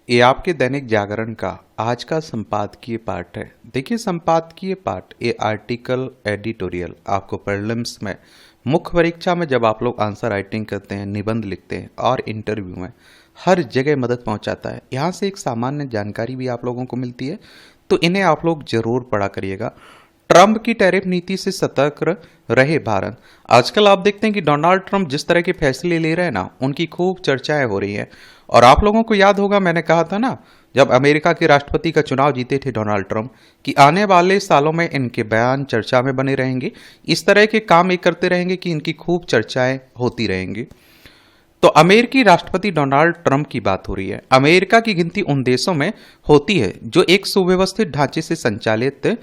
ये आपके दैनिक जागरण का आज का संपादकीय पाठ है। देखिए, संपादकीय पाठ ये आर्टिकल एडिटोरियल आपको प्रीलिम्स में, मुख्य परीक्षा में जब आप लोग आंसर राइटिंग करते हैं, निबंध लिखते हैं और इंटरव्यू में हर जगह मदद पहुंचाता है। यहाँ से एक सामान्य जानकारी भी आप लोगों को मिलती है, तो इन्हें आप लोग जरूर पढ़ा करिएगा। ट्रंप की टैरिफ नीति से सतर्क रहे भारत। आजकल आप देखते हैं कि डोनाल्ड ट्रंप जिस तरह के फैसले ले रहे हैं ना, उनकी खूब चर्चाएं हो रही हैं। और आप लोगों को याद होगा, मैंने कहा था ना, जब अमेरिका के राष्ट्रपति का चुनाव जीते थे डोनाल्ड ट्रंप, कि आने वाले सालों में इनके बयान चर्चा में बने रहेंगे। इस तरह के काम ये करते रहेंगे कि इनकी खूब चर्चाएं होती रहेंगी। तो अमेरिकी राष्ट्रपति डोनाल्ड ट्रंप की बात हो रही है। अमेरिका की गिनती उन देशों में होती है जो एक सुव्यवस्थित ढांचे से संचालित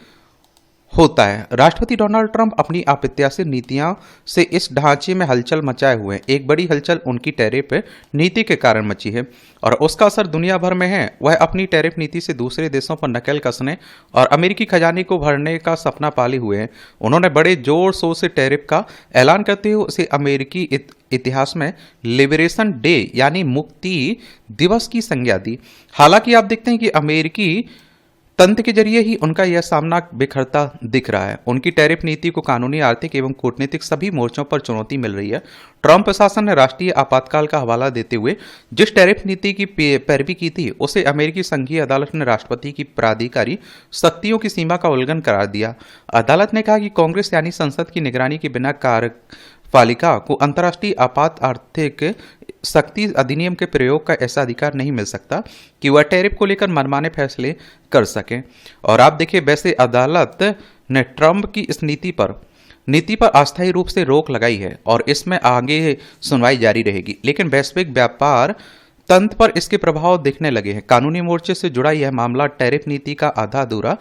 होता है। राष्ट्रपति डोनाल्ड ट्रंप अपनी अप्रत्याशित नीतियों से इस ढांचे में हलचल मचाए हुए हैं। एक बड़ी हलचल उनकी टैरिफ नीति के कारण मची है और उसका असर दुनिया भर में है। वह अपनी टैरिफ नीति से दूसरे देशों पर नकेल कसने और अमेरिकी खजाने को भरने का सपना पाले हुए हैं। उन्होंने बड़े जोर शोर से टैरिफ का ऐलान करते हुए उसे अमेरिकी इतिहास में लिबरेशन डे यानी मुक्ति दिवस की संज्ञा दी। हालांकि आप देखते हैं कि अमेरिकी तंत्र के जरिए ही उनका यह सामना बिखरता दिख रहा है। उनकी टैरिफ नीति को कानूनी, आर्थिक एवं कूटनीतिक सभी मोर्चों पर चुनौती मिल रही है। ट्रंप प्रशासन ने राष्ट्रीय आपातकाल का हवाला देते हुए जिस टैरिफ नीति की पैरवी की थी, उसे अमेरिकी संघीय अदालत ने राष्ट्रपति की प्राधिकारी शक्तियों की सीमा का उल्लंघन करार दिया। अदालत ने कहा कि कांग्रेस यानी संसद की निगरानी के बिना कार्यपालिका को अंतर्राष्ट्रीय आपात आर्थिक शक्ति अधिनियम के प्रयोग का ऐसा अधिकार नहीं मिल सकता कि वह टैरिफ को लेकर मनमाने फैसले कर सके। और आप देखिए, वैसे अदालत ने ट्रंप की इस नीति पर अस्थायी रूप से रोक लगाई है और इसमें आगे सुनवाई जारी रहेगी। लेकिन वैश्विक व्यापार तंत्र पर इसके प्रभाव दिखने लगे हैं। कानूनी मोर्चे से जुड़ा यह मामला टैरिफ नीति का आधा अधूरा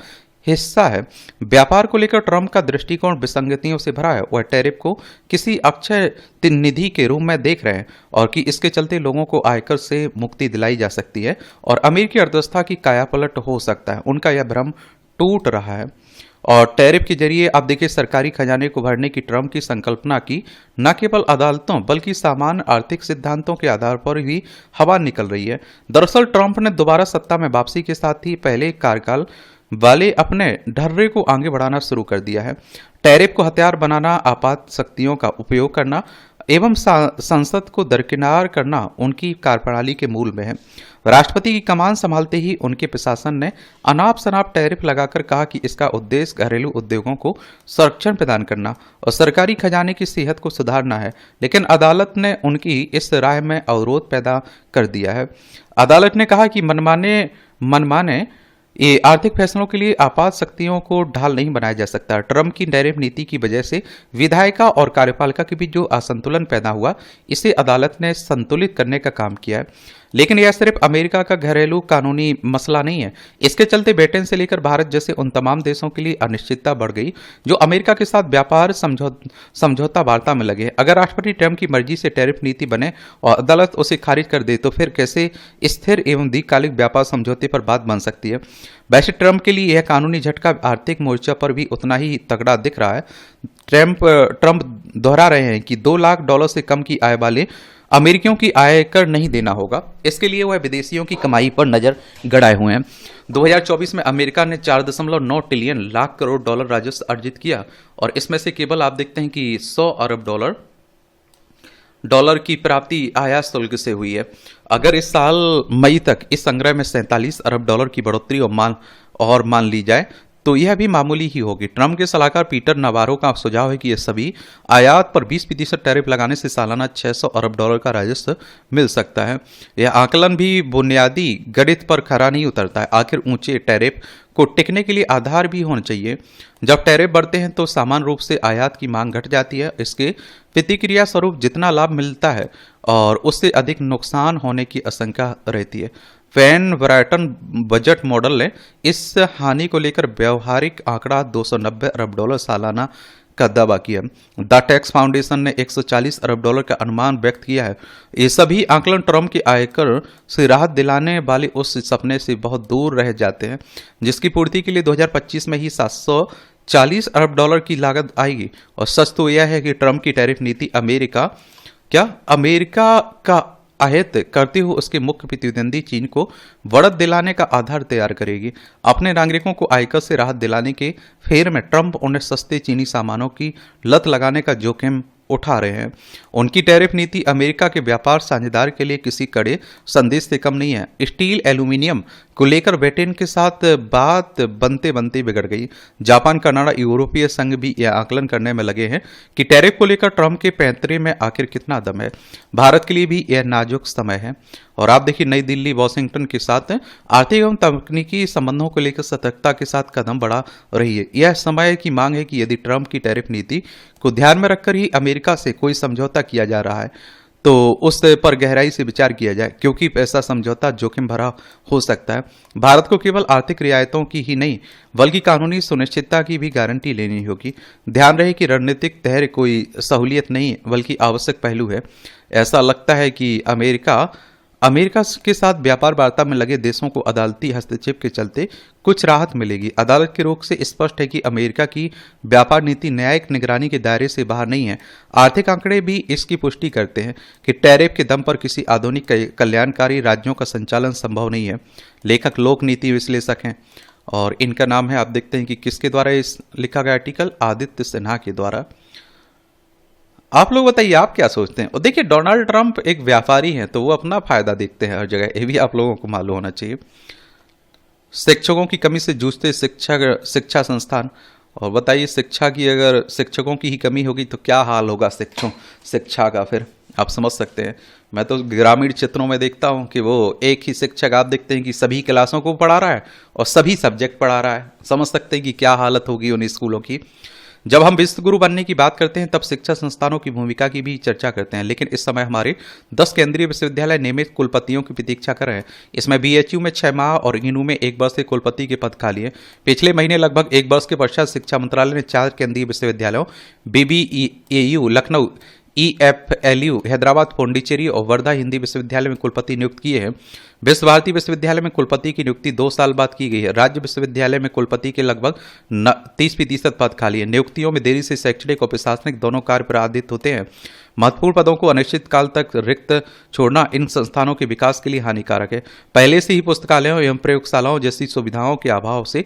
हिस्सा है। व्यापार को लेकर ट्रंप का दृष्टिकोण विसंगतियों से भरा है। वह टैरिफ को किसी अक्षय निधि के रूप में देख रहे हैं और कि इसके चलते लोगों को आयकर से मुक्ति दिलाई जा सकती है और अमेरिकी अर्थव्यवस्था की कायापलट हो सकता है। उनका यह भ्रम टूट रहा है। और टैरिफ के जरिए आप देखिए, सरकारी खजाने को भरने की ट्रंप की संकल्पना की न केवल अदालतों बल्कि सामान्य आर्थिक सिद्धांतों के आधार पर भी हवा निकल रही है। दरअसल ट्रंप ने दोबारा सत्ता में वापसी के साथ ही पहले कार्यकाल वाले अपने ढर्रे को आगे बढ़ाना शुरू कर दिया है। टैरिफ को हथियार बनाना, आपात शक्तियों का उपयोग करना एवं संसद को दरकिनार करना उनकी कार्यप्रणाली के मूल में है। राष्ट्रपति की कमान संभालते ही उनके प्रशासन ने अनाप शनाप टैरिफ लगाकर कहा कि इसका उद्देश्य घरेलू उद्योगों को संरक्षण प्रदान करना और सरकारी खजाने की सेहत को सुधारना है। लेकिन अदालत ने उनकी इस राय में अवरोध पैदा कर दिया है। अदालत ने कहा कि मनमाने ये आर्थिक फैसलों के लिए आपात शक्तियों को ढाल नहीं बनाया जा सकता। ट्रंप की टैरिफ नीति की वजह से विधायिका और कार्यपालिका के बीच जो असंतुलन पैदा हुआ, इसे अदालत ने संतुलित करने का काम किया है। लेकिन यह सिर्फ अमेरिका का घरेलू कानूनी मसला नहीं है। इसके चलते ब्रिटेन से लेकर भारत जैसे उन तमाम देशों के लिए अनिश्चितता बढ़ गई जो अमेरिका के साथ व्यापार समझौता वार्ता में लगे। अगर राष्ट्रपति ट्रंप की मर्जी से टैरिफ नीति बने और अदालत उसे खारिज कर दे, तो फिर कैसे स्थिर एवं दीर्घकालिक व्यापार समझौते पर बात बन सकती है। वैसे ट्रंप के लिए यह कानूनी झटका आर्थिक मोर्चा पर भी उतना ही तगड़ा दिख रहा है। ट्रंप दोहरा रहे हैं कि $2 लाख से कम की आय वाले अमेरिकियों की आयकर नहीं देना होगा। इसके लिए वह विदेशियों की कमाई पर नजर गड़ाए हुए हैं। 2024 में अमेरिका ने 4.9 ट्रिलियन लाख करोड़ डॉलर राजस्व अर्जित किया और इसमें से केवल आप देखते हैं कि 100 अरब डॉलर की प्राप्ति आयात शुल्क से हुई है। अगर इस साल मई तक इस संग्रह में 47 अरब डॉलर की बढ़ोतरी और मान ली जाए तो यह भी मामूली ही होगी। ट्रंप के सलाहकार पीटर नावारो का सुझाव है कि यह सभी आयात पर 20% टैरिफ लगाने से सालाना 600 अरब डॉलर का राजस्व मिल सकता है। यह आकलन भी बुनियादी गणित पर खरा नहीं उतरता है। आखिर ऊंचे टैरिफ को टिकने के लिए आधार भी होना चाहिए। जब टैरिफ बढ़ते हैं तो सामान्य रूप से आयात की मांग घट जाती है। इसके प्रतिक्रिया स्वरूप जितना लाभ मिलता है और उससे अधिक नुकसान होने की आशंका रहती है। वैन ब्रायटन बजट मॉडल ने इस हानि को लेकर व्यवहारिक आंकड़ा 290 अरब डॉलर सालाना का दावा किया। द टैक्स फाउंडेशन ने 140 अरब डॉलर का अनुमान व्यक्त किया है। ये सभी आंकलन ट्रंप के आयकर से राहत दिलाने वाले उस सपने से बहुत दूर रह जाते हैं जिसकी पूर्ति के लिए 2025 में ही 740 अरब डॉलर की लागत आएगी। और सच तो यह है कि ट्रंप की टैरिफ नीति अमेरिका का आयत करते हुए उसके मुख्य प्रतिद्वंदी चीन को बढ़त दिलाने का आधार तैयार करेगी। अपने नागरिकों को आयकर से राहत दिलाने के फेर में ट्रंप उन्हें सस्ते चीनी सामानों की लत लगाने का जोखिम उठा रहे हैं। उनकी टैरिफ नीति अमेरिका के व्यापार साझेदार के लिए किसी कड़े संदेश से कम नहीं है। स्टील एल्यूमिनियम को लेकर ब्रिटेन के साथ बात बनते बनते बिगड़ गई। जापान, कनाडा, यूरोपीय संघ भी यह आकलन करने में लगे हैं कि टैरिफ को लेकर ट्रंप के पैंतरे में आखिर कितना दम है। भारत के लिए भी यह नाजुक समय है। और आप देखिए, नई दिल्ली वाशिंगटन के साथ आर्थिक एवं तकनीकी संबंधों को लेकर सतर्कता के साथ कदम बढ़ा रही है। यह समय की मांग है कि यदि ट्रंप की टैरिफ नीति को ध्यान में रखकर ही अमेरिका से कोई समझौता किया जा रहा है तो उस पर गहराई से विचार किया जाए, क्योंकि ऐसा समझौता जोखिम भरा हो सकता है। भारत को केवल आर्थिक रियायतों की ही नहीं बल्कि कानूनी सुनिश्चितता की भी गारंटी लेनी होगी। ध्यान रहे कि रणनीतिक तहर कोई सहूलियत नहीं बल्कि आवश्यक पहलू है। ऐसा लगता है कि अमेरिका के साथ व्यापार वार्ता में लगे देशों को अदालती हस्तक्षेप के चलते कुछ राहत मिलेगी। अदालत के रुख से स्पष्ट है कि अमेरिका की व्यापार नीति न्यायिक निगरानी के दायरे से बाहर नहीं है। आर्थिक आंकड़े भी इसकी पुष्टि करते हैं कि टैरिफ के दम पर किसी आधुनिक कल्याणकारी राज्यों का संचालन संभव नहीं है। लेखक लोक नीति विश्लेषक हैं और इनका नाम है, आप देखते हैं कि किसके द्वारा इस लिखा गया आर्टिकल, आदित्य सिन्हा के द्वारा। आप लोग बताइए, आप क्या सोचते हैं। और देखिए, डोनाल्ड ट्रंप एक व्यापारी हैं तो वो अपना फायदा देखते हैं हर जगह, ये भी आप लोगों को मालूम होना चाहिए। शिक्षकों की कमी से जूझते शिक्षा संस्थान, और बताइए शिक्षा की, अगर शिक्षकों की ही कमी होगी तो क्या हाल होगा शिक्षा का, फिर आप समझ सकते हैं। मैं तो ग्रामीण क्षेत्रों में देखता हूं कि वो एक ही शिक्षक, आप देखते हैं कि सभी क्लासों को पढ़ा रहा है और सभी सब्जेक्ट पढ़ा रहा है। समझ सकते हैं कि क्या हालत होगी उन स्कूलों की। जब हम विश्व गुरु बनने की बात करते हैं तब शिक्षा संस्थानों की भूमिका की भी चर्चा करते हैं, लेकिन इस समय हमारे 10 केंद्रीय विश्वविद्यालय नियमित कुलपतियों की प्रतीक्षा कर रहे हैं। इसमें बीएचयू में 6 माह और इग्नू में 1 वर्ष के कुलपति के पद खाली हैं। पिछले महीने लगभग 1 वर्ष के पश्चात शिक्षा मंत्रालय ने 4 केंद्रीय विश्वविद्यालयों बीबीएयू, लखनऊ, ईएफएलयू, हैदराबाद, पौंडीचेरी और वर्धा हिंदी विश्वविद्यालय में कुलपति नियुक्त किए हैं। विश्व भारती विश्वविद्यालय में कुलपति की नियुक्ति 2 साल बाद की गई है। राज्य विश्वविद्यालय में कुलपति के लगभग 30% पद खाली है। नियुक्तियों में देरी से शैक्षणिक और प्रशासनिक दोनों कार्य प्रभावित होते हैं। महत्वपूर्ण पदों को अनिश्चित काल तक रिक्त छोड़ना इन संस्थानों के विकास के लिए हानिकारक है। पहले से ही पुस्तकालयों एवं प्रयोगशालाओं जैसी सुविधाओं के अभाव से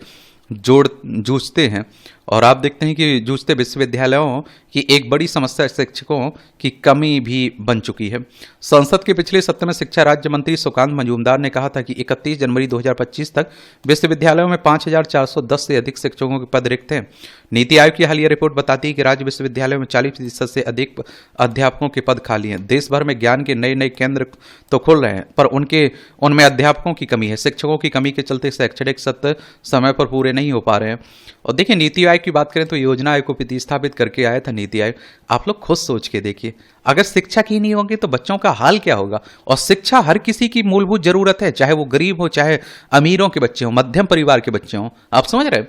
जूझते हैं। और आप देखते हैं कि जूझते विश्वविद्यालयों की एक बड़ी समस्या शिक्षकों की कमी भी बन चुकी है। संसद के पिछले सत्र में शिक्षा राज्य मंत्री सुकांत मजूमदार ने कहा था कि 31 जनवरी 2025 तक विश्वविद्यालयों में 5410 से अधिक शिक्षकों के पद रिक्त हैं। नीति आयोग की हालिया रिपोर्ट बताती है कि राज्य विश्वविद्यालयों में 40% से अधिक अध्यापकों के पद खाली हैं। देश भर में ज्ञान के नए नए केंद्र तो खुल रहे हैं, पर उनमें अध्यापकों की कमी है। शिक्षकों की कमी के चलते शैक्षणिक सत्र समय पर पूरे नहीं हो पा रहे हैं। और देखिए, नीति आयोग की बात करें तो योजना आयोग को प्रतिस्थापित करके आया था नीति आयोग। आप लोग खुद सोच के देखिए, अगर शिक्षक ही नहीं होंगे तो बच्चों का हाल क्या होगा। और शिक्षा हर किसी की मूलभूत जरूरत है, चाहे वो गरीब हो, चाहे अमीरों के बच्चे हों, मध्यम परिवार के बच्चे हों। आप समझ रहे हैं।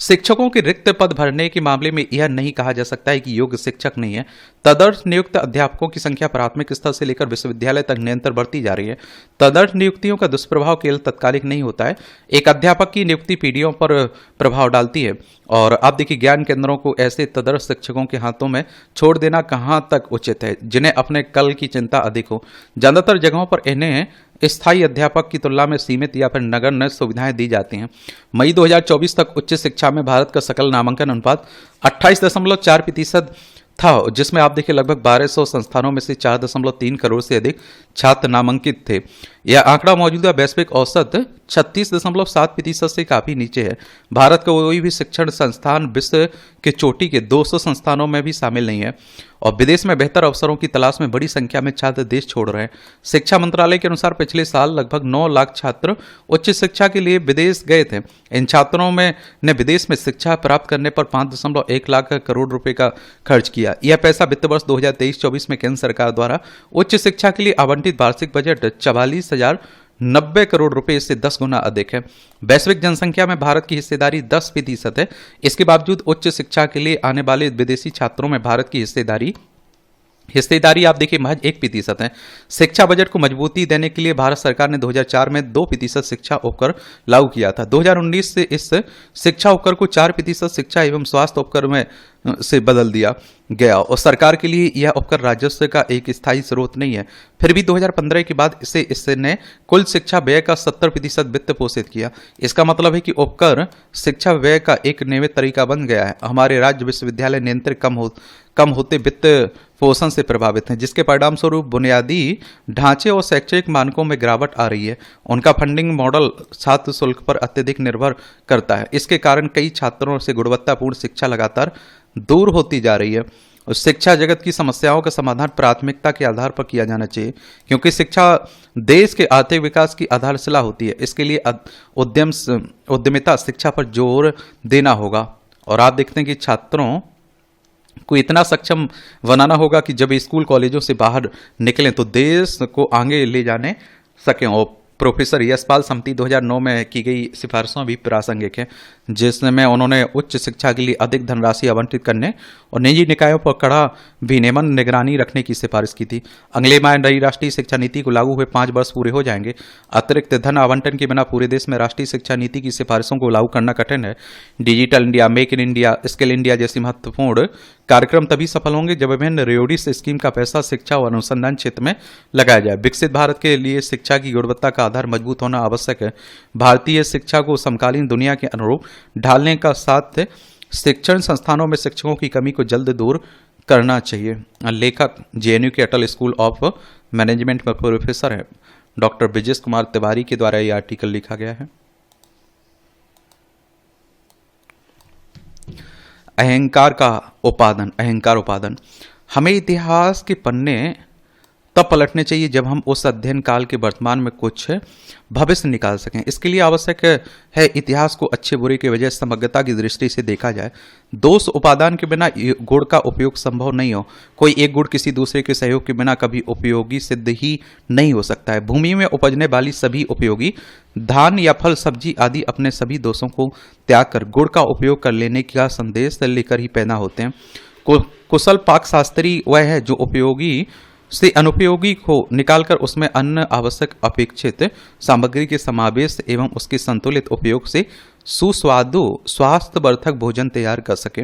शिक्षकों के रिक्त पद भरने के मामले में यह नहीं कहा जा सकता है कि योग्य शिक्षक नहीं है। तदर्थ नियुक्त अध्यापकों की संख्या प्राथमिक स्तर से लेकर विश्वविद्यालय तक निरंतर बढ़ती जा रही है। तदर्थ नियुक्तियों का दुष्प्रभाव केवल तत्कालिक नहीं होता है। एक अध्यापक की नियुक्ति पीढ़ियों पर प्रभाव डालती है। और आप देखिए, ज्ञान केंद्रों को ऐसे तदर्थ शिक्षकों के हाथों में छोड़ देना कहां तक उचित है, जिन्हें अपने कल की चिंता अधिक हो। ज्यादातर जगहों पर इन्हें स्थायी अध्यापक की तुलना में सीमित या फिर नगण्य सुविधाएं दी जाती हैं। मई 2024 तक उच्च शिक्षा में भारत का सकल नामांकन अनुपात 28.4% था, जिसमें आप देखिए लगभग 1200 संस्थानों में से 4.3 करोड़ से अधिक छात्र नामांकित थे। यह आंकड़ा मौजूदा वैश्विक औसत 36.7% से काफी नीचे है। भारत का कोई भी शिक्षण संस्थान विश्व के चोटी के 200 संस्थानों में भी शामिल नहीं है। और विदेश में बेहतर अवसरों की तलाश में बड़ी संख्या में छात्र देश छोड़ रहे हैं। शिक्षा मंत्रालय के अनुसार पिछले साल लगभग 9 लाख छात्र उच्च शिक्षा के लिए विदेश गए थे। इन छात्रों ने विदेश में शिक्षा प्राप्त करने पर 5.1 लाख करोड़ रुपए का खर्च किया। यह पैसा वित्त वर्ष 2023-24 में केंद्र सरकार द्वारा उच्च शिक्षा के लिए आवंटित वार्षिक बजट 44,090 करोड़ रुपए से 10 गुना अधिक है। वैश्विक जनसंख्या में भारत की हिस्सेदारी 10% है। इसके बावजूद उच्च शिक्षा के लिए आने वाले विदेशी छात्रों में भारत की हिस्सेदारी हिस्सेदारी आप देखिए महज 1% है। शिक्षा बजट को मजबूती देने के लिए भारत सरकार ने 2004 में 2% शिक्षा उपकर लागू किया था। 2019 से इस शिक्षा उपकर को 4% शिक्षा एवं स्वास्थ्य उपकर में से बदल दिया गया और सरकार के लिए यह उपकर राजस्व का एक स्थायी स्रोत नहीं है। फिर भी 2015 के बाद इसने कुल शिक्षा व्यय का 70% वित्त पोषित किया। इसका मतलब है कि उपकर शिक्षा व्यय का एक नियमित तरीका बन गया है। हमारे राज्य विश्वविद्यालय नियंत्रित कम होते वित्त पोषण से प्रभावित हैं, जिसके परिणाम स्वरूप बुनियादी ढांचे और शैक्षणिक मानकों में गिरावट आ रही है। उनका फंडिंग मॉडल छात्र शुल्क पर अत्यधिक निर्भर करता है। इसके कारण कई छात्रों से गुणवत्तापूर्ण शिक्षा लगातार दूर होती जा रही है। शिक्षा जगत की समस्याओं का समाधान प्राथमिकता के आधार पर किया जाना चाहिए, क्योंकि शिक्षा देश के आर्थिक विकास की आधारशिला होती है। इसके लिए उद्यमिता शिक्षा पर जोर देना होगा। और आप देखते हैं कि छात्रों को इतना सक्षम बनाना होगा कि जब स्कूल कॉलेजों से बाहर निकलें तो देश को आगे ले जाने सकें। और प्रोफेसर यशपाल समिति 2009 में की गई सिफारिशों भी प्रासंगिक है, जिसमें उन्होंने उच्च शिक्षा के लिए अधिक धनराशि आवंटित करने और निजी निकायों पर कड़ा विनियमन निगरानी रखने की सिफारिश की थी। अगले माह नई राष्ट्रीय शिक्षा नीति को लागू हुए 5 वर्ष पूरे हो जाएंगे। अतिरिक्त धन आवंटन के बिना पूरे देश में राष्ट्रीय शिक्षा नीति की सिफारिशों को लागू करना कठिन है। Digital India, make in India, skill India जैसी महत्वपूर्ण कार्यक्रम तभी सफल होंगे जब विभिन्न रियोडिस स्कीम का पैसा शिक्षा और अनुसंधान क्षेत्र में लगाया जाए। विकसित भारत के लिए शिक्षा की गुणवत्ता का आधार मजबूत होना आवश्यक है। भारतीय शिक्षा को समकालीन दुनिया के अनुरूप ढालने का साथ शिक्षण संस्थानों में शिक्षकों की कमी को जल्द दूर करना चाहिए। लेखक जेएनयू के अटल स्कूल ऑफ मैनेजमेंट में प्रोफेसर हैं डॉक्टर ब्रिजेश कुमार तिवारी के द्वारा यह आर्टिकल लिखा गया है। अहंकार उपादन हमें इतिहास के पन्ने तब पलटने चाहिए जब हम उस अध्ययन काल के वर्तमान में कुछ भविष्य निकाल सकें। इसके लिए आवश्यक है इतिहास को अच्छे बुरे के वजह समग्रता की दृष्टि से देखा जाए। दोष उपादान के बिना गुण का उपयोग संभव नहीं हो। कोई एक गुण किसी दूसरे के सहयोग के बिना कभी उपयोगी सिद्ध ही नहीं हो सकता है। भूमि में उपजने वाली सभी उपयोगी धान या फल, सब्जी आदि अपने सभी दोषों को त्याग कर गुण का उपयोग कर लेने का संदेश लेकर ही पैदा होते हैं। कुशल पाक शास्त्री वह है जो उपयोगी से अनुपयोगी को निकालकर उसमें अन्य आवश्यक अपेक्षित सामग्री के समावेश एवं उसके संतुलित उपयोग से सुस्वादु स्वास्थ्यवर्धक भोजन तैयार कर सके।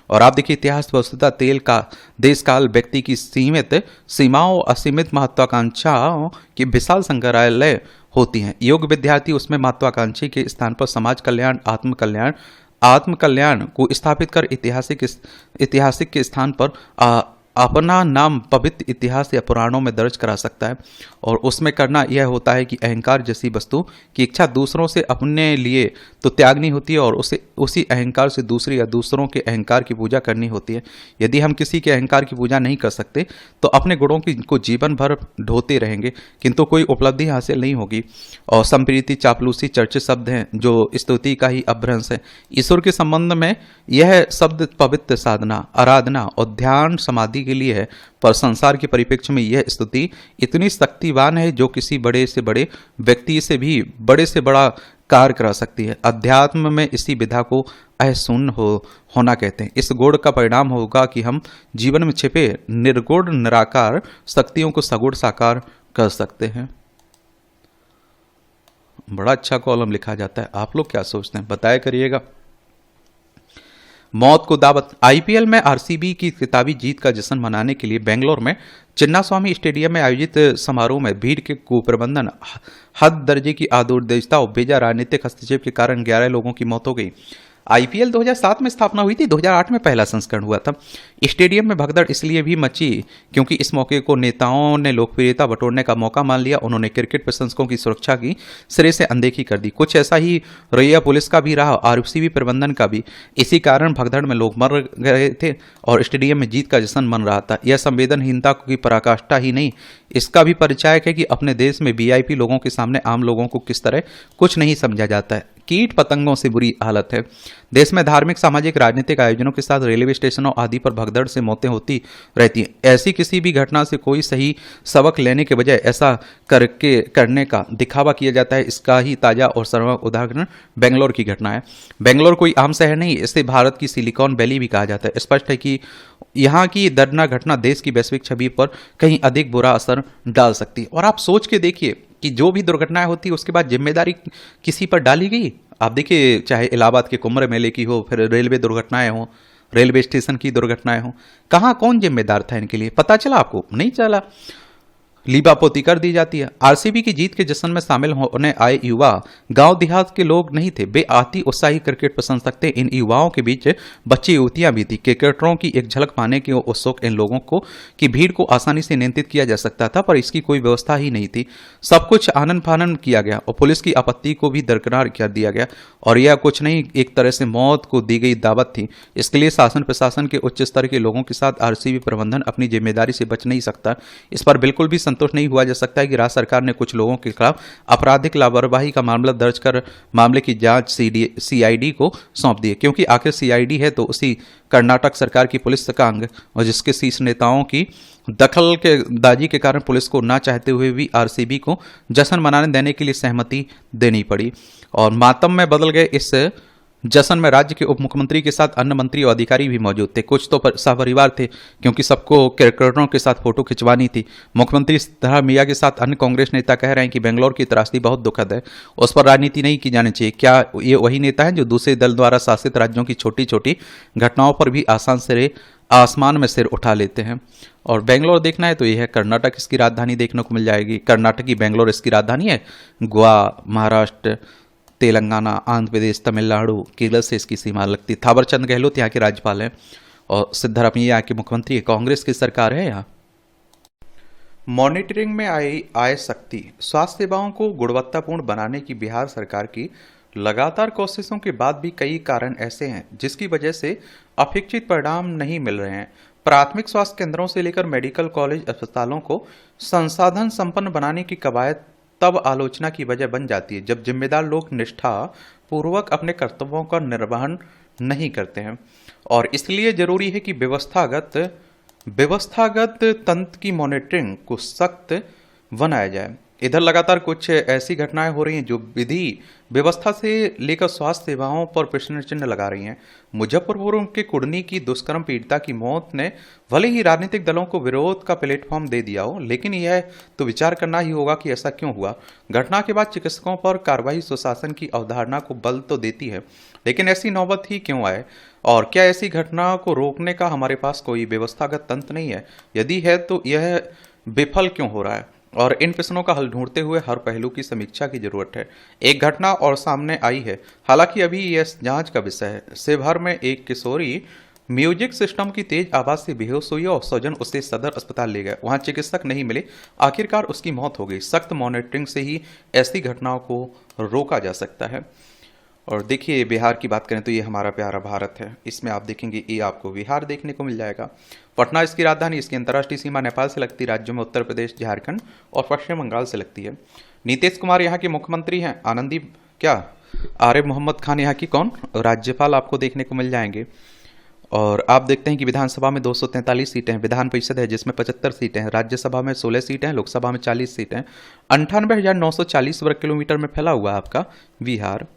और आप देखिए इतिहास वस्तुतः तेल का देश काल व्यक्ति की सीमित सीमाओं असीमित महत्वाकांक्षाओं की विशाल संग्रहालय होती हैं। योग्य विद्यार्थी उसमें महत्वाकांक्षी के स्थान पर समाज कल्याण आत्मकल्याण को स्थापित कर ऐतिहासिक के स्थान पर अपना नाम पवित्र इतिहास या पुराणों में दर्ज करा सकता है। और उसमें करना यह होता है कि अहंकार जैसी वस्तु की इच्छा दूसरों से अपने लिए तो त्यागनी होती है और उसी अहंकार से दूसरी या दूसरों के अहंकार की पूजा करनी होती है। यदि हम किसी के अहंकार की पूजा नहीं कर सकते तो अपने गुणों को जीवन भर ढोते रहेंगे, किंतु कोई उपलब्धि हासिल नहीं होगी। और संप्रीति, चापलूसी चर्चित शब्द हैं जो स्तुति का ही अपभ्रंश है। ईश्वर के संबंध में यह शब्द पवित्र साधना, आराधना और ध्यान समाधि के लिए है, पर संसार के परिप्रेक्ष्य में यह स्तुति इतनी शक्तिवान है जो किसी बड़े से बड़े व्यक्ति से भी बड़े से बड़ा कार्य करा सकती है। अध्यात्म में इसी विधा को अशून्य होना कहते हैं। इस गुण का परिणाम होगा कि हम जीवन में छिपे निर्गुण निराकार शक्तियों को सगुण साकार कर सकते हैं। बड़ा अच्छा कॉलम लिखा जाता है। आप लोग क्या सोचते हैं बताया करिएगा। मौत को दावत। आईपीएल में आरसीबी की खिताबी जीत का जश्न मनाने के लिए बेंगलोर में चिन्नास्वामी स्टेडियम में आयोजित समारोह में भीड़ के कुप्रबंधन, हद दर्जे की आदुर्देशता और बेजा राजनीतिक हस्तक्षेप के कारण 11 लोगों की मौत हो गई। आईपीएल 2007 में स्थापना हुई थी, 2008 में पहला संस्करण हुआ था। स्टेडियम में भगदड़ इसलिए भी मची क्योंकि इस मौके को नेताओं ने लोकप्रियता बटोरने का मौका मान लिया। उन्होंने क्रिकेट प्रशंसकों की सुरक्षा की सिरे से अनदेखी कर दी। कुछ ऐसा ही रवैया पुलिस का भी रहा, आरसीबी प्रबंधन का भी। इसी कारण भगदड़ में लोग मर गए थे और स्टेडियम में जीत का जश्न मन रहा था। यह संवेदनहीनता की पराकाष्ठा ही नहीं, इसका भी परिचायक है कि अपने देश में वीआईपी लोगों के सामने आम लोगों को किस तरह कुछ नहीं समझा जाता है। कीट पतंगों से बुरी हालत है। देश में धार्मिक, सामाजिक, राजनीतिक आयोजनों के साथ रेलवे स्टेशनों आदि पर भगदड़ से मौतें होती रहती हैं। ऐसी किसी भी घटना से कोई सही सबक लेने के बजाय ऐसा करने का दिखावा किया जाता है। इसका ही ताजा और सर्वोत्तम उदाहरण बेंगलोर की घटना है। बेंगलोर कोई आम शहर नहीं, इसे भारत की सिलिकॉन वैली भी कहा जाता है। स्पष्ट है कि यहाँ की दर्दनाक घटना देश की वैश्विक छवि पर कहीं अधिक बुरा असर डाल सकती है। और आप सोच के देखिए कि जो भी दुर्घटनाएं होती है उसके बाद जिम्मेदारी किसी पर डाली गई। आप देखिए, चाहे इलाहाबाद के कुंभ मेले की हो, फिर रेलवे दुर्घटनाएं हो, रेलवे स्टेशन की दुर्घटनाएं हो, कहाँ कौन जिम्मेदार था इनके लिए? पता चला आपको? नहीं चला। लीबापोती कर दी जाती है। आरसीबी की जीत के जश्न में शामिल होने आए युवा गांव देहात के लोग नहीं थे, वे अति उत्साही क्रिकेट प्रशंसक थे। इन युवाओं के बीच बच्ची युवतियां भी थी। क्रिकेटरों की एक झलक पाने के उत्सुक इन लोगों को की भीड़ को आसानी से नियंत्रित किया जा सकता था, पर इसकी कोई व्यवस्था ही नहीं थी। सब कुछ आनन फानन किया गया और पुलिस की आपत्ति को भी दरकिनार कर दिया गया, और यह कुछ नहीं, एक तरह से मौत को दी गई दावत थी। इसके लिए शासन प्रशासन के उच्च स्तर के लोगों के साथ आरसीबी प्रबंधन अपनी जिम्मेदारी से बच नहीं सकता। इस पर बिल्कुल भी संतुष्ट नहीं हुआ जा सकता है कि राज्य सरकार ने कुछ लोगों के खिलाफ आपराधिक लापरवाही का मामला दर्ज कर मामले की जांच सीआईडी को सौंप दी है, क्योंकि आखिर सीआईडी है तो उसी कर्नाटक सरकार की पुलिस का अंग, और जिसके शीर्ष नेताओं की दखल के दाजी के कारण पुलिस को ना चाहते हुए भी आरसीबी को जश्न मनाने देने के लिए सहमति देनी पड़ी, और मातम में बदल गए। इस जश्न में राज्य के उप मुख्यमंत्री के साथ अन्य मंत्री और अधिकारी भी मौजूद थे। कुछ तो सहपरिवार थे, क्योंकि सबको क्रिकेटरों के साथ फोटो खिंचवानी थी। मुख्यमंत्री सिद्धरामैया के साथ अन्य कांग्रेस नेता कह रहे हैं कि बेंगलोर की त्रासदी बहुत दुखद है, उस पर राजनीति नहीं की जानी चाहिए। क्या ये वही नेता है जो दूसरे दल द्वारा शासित राज्यों की छोटी छोटी घटनाओं पर भी आसमान में सिर उठा लेते हैं? और बेंगलोर देखना है तो यह है कर्नाटक, इसकी राजधानी देखने को मिल जाएगी। कर्नाटक की बेंगलोर इसकी राजधानी है। गोवा, महाराष्ट्र, तेलंगाना, आंध्र प्रदेश, तमिलनाडु, केरल से इसकी सीमा लगती है। थावरचंद गहलोत यहाँ के राज्यपाल हैं और सिद्धरामैया यहाँ के मुख्यमंत्री है। कांग्रेस की सरकार है यहाँ। मॉनिटरिंग में आई आय शक्ति। स्वास्थ्य सेवाओं को गुणवत्तापूर्ण बनाने की बिहार सरकार की लगातार कोशिशों के बाद भी कई कारण ऐसे हैं जिसकी वजह से अपेक्षित परिणाम नहीं मिल रहे हैं। प्राथमिक स्वास्थ्य केंद्रों से लेकर मेडिकल कॉलेज, अस्पतालों को संसाधन संपन्न बनाने की कवायद तब आलोचना की वजह बन जाती है जब जिम्मेदार लोग निष्ठा पूर्वक अपने कर्तव्यों का निर्वहन नहीं करते हैं, और इसलिए जरूरी है कि व्यवस्थागत तंत्र की मॉनिटरिंग को सख्त बनाया जाए। इधर लगातार कुछ ऐसी घटनाएं हो रही हैं जो विधि व्यवस्था से लेकर स्वास्थ्य सेवाओं पर प्रश्न चिन्ह लगा रही हैं। मुजफ्फरपुर के कुर्नी की दुष्कर्म पीड़िता की मौत ने भले ही राजनीतिक दलों को विरोध का प्लेटफॉर्म दे दिया हो, लेकिन यह तो विचार करना ही होगा कि ऐसा क्यों हुआ। घटना के बाद चिकित्सकों पर कार्रवाई सुशासन की अवधारणा को बल तो देती है, लेकिन ऐसी नौबत ही क्यों आए? और क्या ऐसी घटना को रोकने का हमारे पास कोई व्यवस्थागत तंत्र नहीं है? यदि है तो यह विफल क्यों हो रहा है? और इन प्रश्नों का हल ढूंढते हुए हर पहलू की समीक्षा की जरूरत है। एक घटना और सामने आई है, हालांकि अभी यह जांच का विषय है। शिवहर में एक किशोरी म्यूजिक सिस्टम की तेज आवाज से बेहोश हुई और स्वजन उसे सदर अस्पताल ले गए। वहां चिकित्सक नहीं मिले, आखिरकार उसकी मौत हो गई। सख्त मॉनिटरिंग से ही ऐसी घटनाओं को रोका जा सकता है। और देखिए, बिहार की बात करें तो ये हमारा प्यारा भारत है। इसमें आप देखेंगे ये आपको बिहार देखने को मिल जाएगा। पटना इसकी राजधानी, इसकी अंतर्राष्ट्रीय सीमा नेपाल से लगती है। राज्यों में उत्तर प्रदेश, झारखंड और पश्चिम बंगाल से लगती है। नीतीश कुमार यहाँ के मुख्यमंत्री हैं। आरिफ मोहम्मद खान यहाँ की राज्यपाल आपको देखने को मिल जाएंगे। और आप देखते हैं कि विधानसभा में 243 सीटें हैं, विधान परिषद है जिसमें 75 सीटें हैं, राज्यसभा में 16 सीटें हैं, लोकसभा में 40 सीटें हैं। 98,940 वर्ग किलोमीटर में फैला हुआ है आपका बिहार।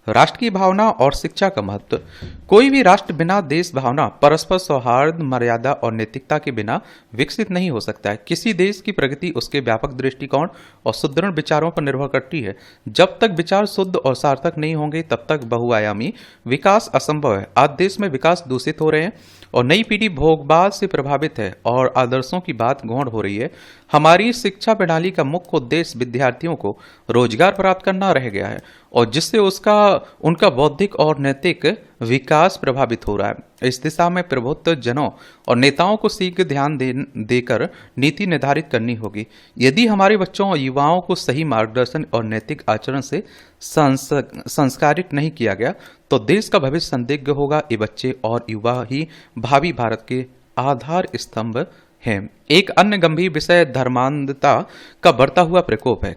राष्ट्र की भावना और शिक्षा का महत्व। कोई भी राष्ट्र बिना देश भावना, परस्पर सौहार्द, मर्यादा और नैतिकता के बिना विकसित नहीं हो सकता है। किसी देश की प्रगति उसके व्यापक दृष्टिकोण और सुदृढ़ विचारों पर निर्भर करती है। जब तक विचार शुद्ध और सार्थक नहीं होंगे तब तक बहुआयामी विकास असंभव है। आज देश में विकास दूषित हो रहे हैं और नई पीढ़ी भोगबाज से प्रभावित है और आदर्शों की बात गौण हो रही है। हमारी शिक्षा प्रणाली का मुख्य उद्देश्य विद्यार्थियों को रोजगार प्राप्त करना रह गया है, और जिससे उनका बौद्धिक और नैतिक विकास प्रभावित हो रहा है। इस दिशा में प्रबुद्ध जनों और नेताओं को शीघ्र ध्यान देकर नीति निर्धारित करनी होगी। यदि हमारे बच्चों और युवाओं को सही मार्गदर्शन और नैतिक आचरण से संस्कारित नहीं किया गया तो देश का भविष्य संदिग्ध होगा। ये बच्चे और युवा ही भावी भारत के आधार स्तंभ हैं। एक अन्य गंभीर विषय धर्मांधता का बढ़ता हुआ प्रकोप है।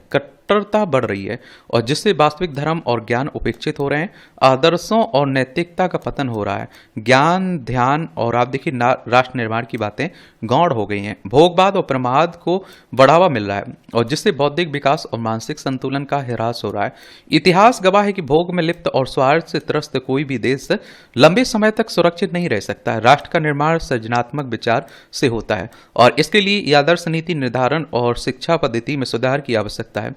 कट्टरता बढ़ रही है और जिससे वास्तविक धर्म और ज्ञान उपेक्षित हो रहे हैं, आदर्शों और नैतिकता का पतन हो रहा है। ज्ञान, ध्यान और आप देखिए राष्ट्र निर्माण की बातें गौण हो गई हैं। भोगवाद और प्रमाद को बढ़ावा मिल रहा है और जिससे बौद्धिक विकास और मानसिक संतुलन का ह्रास हो रहा है। इतिहास गवाह है कि भोग में लिप्त और स्वार्थ से त्रस्त कोई भी देश लंबे समय तक सुरक्षित नहीं रह सकता है। राष्ट्र का निर्माण सृजनात्मक विचार से होता है और इसके लिए आदर्श नीति निर्धारण और शिक्षा पद्धति में सुधार की आवश्यकता है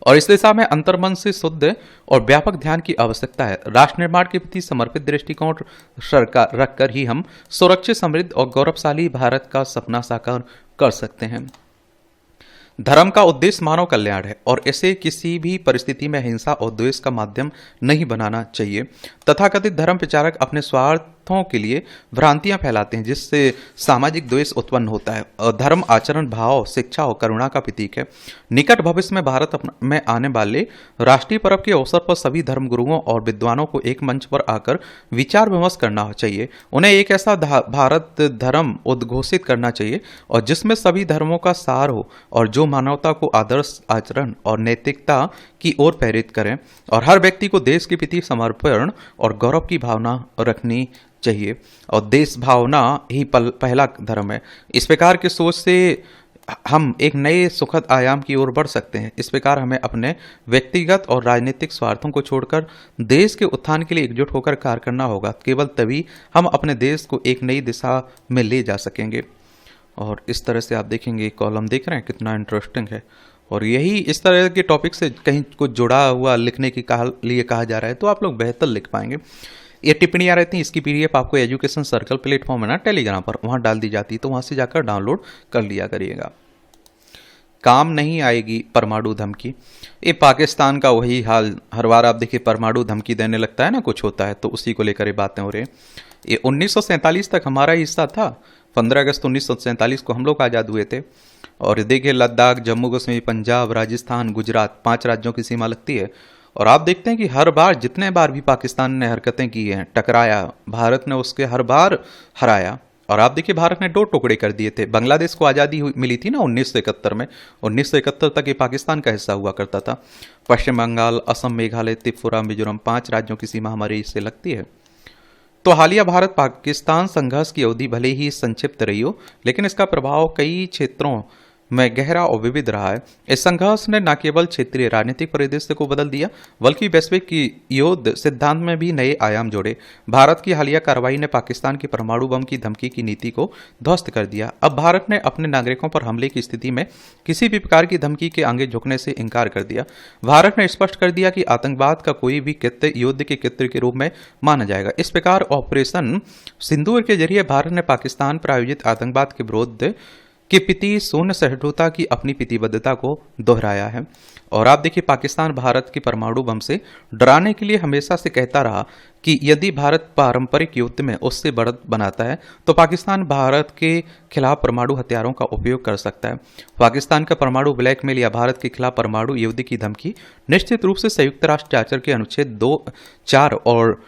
और इस दिशा में अंतर्मन से शुद्ध और व्यापक ध्यान की आवश्यकता है। राष्ट्र निर्माण के प्रति समर्पित दृष्टिकोण रखकर ही हम सुरक्षित, समृद्ध और गौरवशाली भारत का सपना साकार कर सकते हैं। धर्म का उद्देश्य मानव कल्याण है और इसे किसी भी परिस्थिति में हिंसा और द्वेष का माध्यम नहीं बनाना चाहिए। तथाकथित धर्म प्रचारक अपने स्वार्थों के लिए भ्रांतियां फैलाते हैं जिससे सामाजिक द्वेष उत्पन्न होता है। और धर्म आचरण, भाव, शिक्षा और करुणा का प्रतीक है। निकट भविष्य में भारत में आने वाले राष्ट्रीय पर्व के अवसर पर सभी धर्म गुरुओं और विद्वानों को एक मंच पर आकर विचार विमर्श करना चाहिए। उन्हें एक ऐसा भारत धर्म उद्घोषित करना चाहिए और जिसमें सभी धर्मों का सार हो और जो मानवता को आदर्श आचरण और नैतिकता की ओर प्रेरित करें और हर व्यक्ति को देश के प्रति समर्पण और गौरव की भावना रखनी चाहिए। और देश भावना ही पहला धर्म है। इस प्रकार की सोच से हम एक नए सुखद आयाम की ओर बढ़ सकते हैं। इस प्रकार हमें अपने व्यक्तिगत और राजनीतिक स्वार्थों को छोड़कर देश के उत्थान के लिए एकजुट होकर कार्य करना होगा। केवल तभी हम अपने देश को एक नई दिशा में ले जा सकेंगे। और इस तरह से आप देखेंगे कॉलम देख रहे हैं कितना इंटरेस्टिंग है और यही इस तरह के टॉपिक से कहीं कुछ जुड़ा हुआ लिखने के लिए कहा जा रहा है तो आप लोग बेहतर लिख पाएंगे। ये टिप्पणियाँ रहती हैं, इसकी पीडीएफ आपको एजुकेशन सर्कल प्लेटफॉर्म है ना टेलीग्राम पर, वहाँ डाल दी जाती है तो वहाँ से जाकर डाउनलोड कर लिया करिएगा। काम नहीं आएगी परमाणु धमकी। ये पाकिस्तान का वही हाल, हर बार आप देखिए परमाणु धमकी देने लगता है ना, कुछ होता है तो उसी को लेकर ये बातें हो रही हैं। ये 1947 तक हमारा हिस्सा था। 15 अगस्त 1947 को हम लोग आज़ाद हुए थे और देखिए लद्दाख, जम्मू कश्मीर, पंजाब, राजस्थान, गुजरात 5 राज्यों की सीमा लगती है। और आप देखते हैं कि हर बार जितने बार भी पाकिस्तान ने हरकतें की हैं, टकराया, भारत ने उसके हर बार हराया। और आप देखिए भारत ने 2 टुकड़े कर दिए थे। बांग्लादेश को आज़ादी मिली थी ना 1971 में, 1971 तक ये पाकिस्तान का हिस्सा हुआ करता था। पश्चिम बंगाल, असम, मेघालय, त्रिपुरा, मिजोरम 5 राज्यों की सीमा हमारे इससे लगती है। तो हालिया भारत पाकिस्तान संघर्ष की अवधि भले ही संक्षिप्त रही हो, लेकिन इसका प्रभाव कई क्षेत्रों में गहरा और विविध रहा है। इस संघर्ष ने न केवल क्षेत्रीय राजनीतिक परिदृश्य को बदल दिया बल्कि वैश्विक युद्ध सिद्धांत में भी नए आयाम जोड़े। भारत की हालिया कार्रवाई ने पाकिस्तान की परमाणु बम की धमकी की नीति को ध्वस्त कर दिया। अब भारत ने अपने नागरिकों पर हमले की स्थिति में किसी भी प्रकार की धमकी के आगे झुकने से इनकार कर दिया। भारत ने स्पष्ट कर दिया कि आतंकवाद का कोई भी कृत्य युद्ध के कृत्य के रूप में माना जाएगा। इस प्रकार ऑपरेशन सिंदूर के जरिए भारत ने पाकिस्तान पर आयोजित आतंकवाद के विरोध के प्रति शून्य सहिष्णुता की अपनी प्रतिबद्धता को दोहराया है। और आप देखिए पाकिस्तान भारत के परमाणु बम से डराने के लिए हमेशा से कहता रहा कि यदि भारत पारंपरिक युद्ध में उससे बढ़त बनाता है तो पाकिस्तान भारत के खिलाफ परमाणु हथियारों का उपयोग कर सकता है। पाकिस्तान का परमाणु ब्लैकमेल या भारत के खिलाफ परमाणु युद्ध की धमकी निश्चित रूप से संयुक्त राष्ट्र चार्टर के अनुच्छेद 2.4 और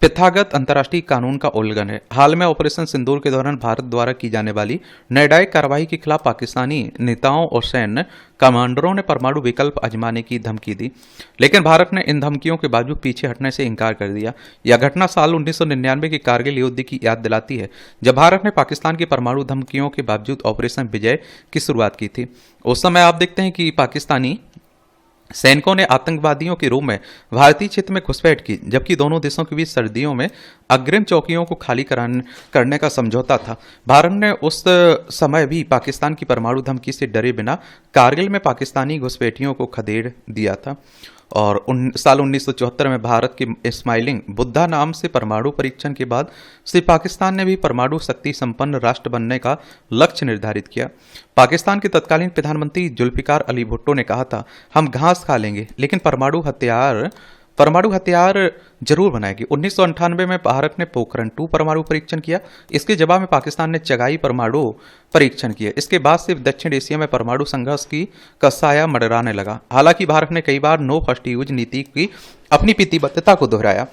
प्रथागत अंतर्राष्ट्रीय कानून का उल्लंघन है। हाल में ऑपरेशन सिंदूर के दौरान भारत द्वारा की जाने वाली निर्णायक कार्रवाई के खिलाफ पाकिस्तानी नेताओं और सैन्य कमांडरों ने परमाणु विकल्प आजमाने की धमकी दी, लेकिन भारत ने इन धमकियों के बावजूद पीछे हटने से इनकार कर दिया। यह घटना साल 1999 के कारगिल युद्ध की याद दिलाती है, जब भारत ने पाकिस्तान की परमाणु धमकियों के बावजूद ऑपरेशन विजय की शुरुआत की थी। उस समय आप देखते हैं कि पाकिस्तानी सैनिकों ने आतंकवादियों के रूप में भारतीय क्षेत्र में घुसपैठ की, जबकि दोनों देशों के बीच सर्दियों में अग्रिम चौकियों को खाली करने का समझौता था। भारत ने उस समय भी पाकिस्तान की परमाणु धमकी से डरे बिना कारगिल में पाकिस्तानी घुसपैठियों को खदेड़ दिया था। और साल 1974 में भारत के स्माइलिंग बुद्धा नाम से परमाणु परीक्षण के बाद से पाकिस्तान ने भी परमाणु शक्ति संपन्न राष्ट्र बनने का लक्ष्य निर्धारित किया। पाकिस्तान के तत्कालीन प्रधानमंत्री जुल्फिकार अली भुट्टो ने कहा था, हम घास खा लेंगे लेकिन परमाणु हथियार जरूर बनाएगी। 1998 में भारत ने पोखरण 2 परमाणु परीक्षण किया। इसके जवाब में पाकिस्तान ने चगाई परमाणु परीक्षण किए। इसके बाद से दक्षिण एशिया में परमाणु संघर्ष की का साया मंडराने लगा। हालांकि भारत ने कई बार नो फर्स्ट यूज नीति की अपनी प्रतिबद्धता को दोहराया,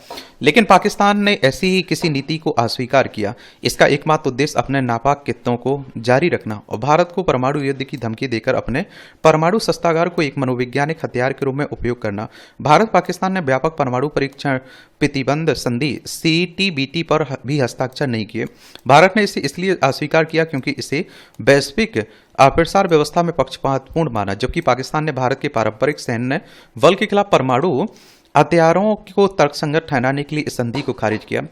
लेकिन पाकिस्तान ने ऐसी ही किसी नीति को अस्वीकार किया। इसका एकमात्र उद्देश्य अपने नापाक कृत्यों को जारी रखना और भारत को परमाणु युद्ध की धमकी देकर अपने परमाणु शस्त्रागार को एक मनोवैज्ञानिक हथियार के रूप में उपयोग करना। भारत पाकिस्तान ने व्यापक परमाणु परीक्षण प्रतिबंध संधि CTBT पर भी हस्ताक्षर नहीं किए। भारत ने इसे इसलिए अस्वीकार किया क्योंकि इसे वैश्विक प्रसार व्यवस्था में पक्षपातपूर्ण माना, जबकि पाकिस्तान ने भारत के पारंपरिक सैन्य बल के खिलाफ परमाणु हथियारों को तर्कसंगत ठहराने के लिए इस संधि को खारिज किया।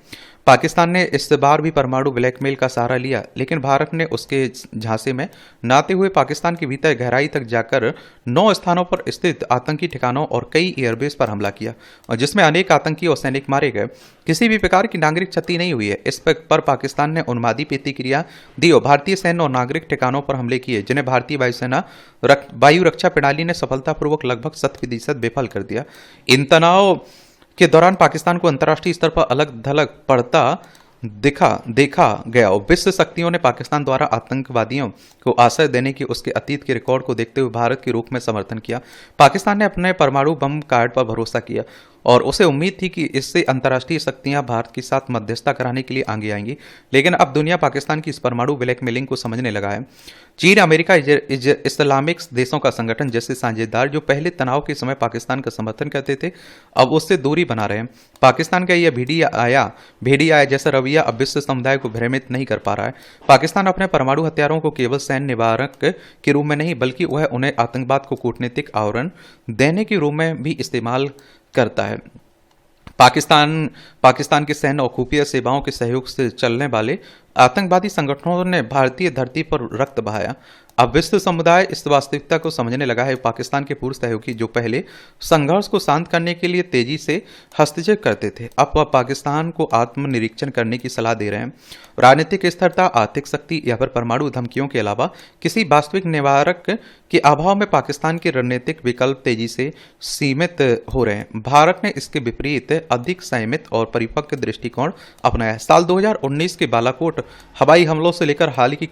पाकिस्तान ने इस बार भी परमाणु ब्लैकमेल का सहारा लिया, लेकिन भारत ने उसके झांसे में नाते हुए पाकिस्तान के भीतर गहराई तक जाकर 9 स्थानों पर स्थित आतंकी ठिकानों और कई एयरबेस पर हमला किया, और जिसमें अनेक आतंकी और सैनिक मारे गए। किसी भी प्रकार की नागरिक क्षति नहीं हुई है। इस पर पाकिस्तान ने उन्मादी प्रतिक्रिया दी और भारतीय सैन्य और नागरिक ठिकानों पर हमले किए, जिन्हें भारतीय वायुसेना वायु रक्षा प्रणाली ने सफलतापूर्वक लगभग 100% विफल कर दिया। इन तनाव के दौरान पाकिस्तान को अंतर्राष्ट्रीय स्तर पर अलग थलग पड़ता देखा गया और विश्व शक्तियों ने पाकिस्तान द्वारा आतंकवादियों को आश्रय देने की उसके अतीत के रिकॉर्ड को देखते हुए भारत के रूप में समर्थन किया। पाकिस्तान ने अपने परमाणु बम कार्ड पर भरोसा किया और उसे उम्मीद थी कि इससे अंतर्राष्ट्रीय शक्तियां भारत के साथ मध्यस्थता कराने के लिए आगे आएंगी, लेकिन अब दुनिया पाकिस्तान की इस परमाणु ब्लैकमेलिंग को समझने लगा है। चीन, अमेरिका, इस्लामिक देशों का संगठन जैसे साझेदार जो पहले तनाव के समय पाकिस्तान का समर्थन करते थे, अब उससे दूरी बना रहे हैं। पाकिस्तान का यह भेड़िया जैसा रवैया अब विश्व समुदाय को भ्रमित नहीं कर पा रहा है। पाकिस्तान अपने परमाणु हथियारों को केवल सैन्य निवारक के रूप में नहीं, बल्कि वह उन्हें आतंकवाद को कूटनीतिक आवरण देने के रूप में भी इस्तेमाल करता है। पाकिस्तान के सैन्य और खुफिया सेवाओं के सहयोग से चलने वाले आतंकवादी संगठनों ने भारतीय धरती पर रक्त बहाया। अब विश्व समुदाय इस वास्तविकता को समझने लगा है। पाकिस्तान के पूर्व सहयोगी जो पहले संघर्ष को शांत करने के लिए तेजी से हस्तक्षेप करते थे, अब वह पाकिस्तान को आत्मनिरीक्षण करने की सलाह दे रहे हैं। राजनीतिक स्थिरता, आर्थिक शक्ति या फिर परमाणु धमकियों के अलावा किसी वास्तविक निवारक के अभाव में पाकिस्तान के रणनीतिक विकल्प तेजी से सीमित हो रहे हैं। भारत ने इसके विपरीत अधिक संयमित और परिपक्व दृष्टिकोण अपनाया है। साल 2019 के बालाकोट हवाई हमलों से लेकर हाल की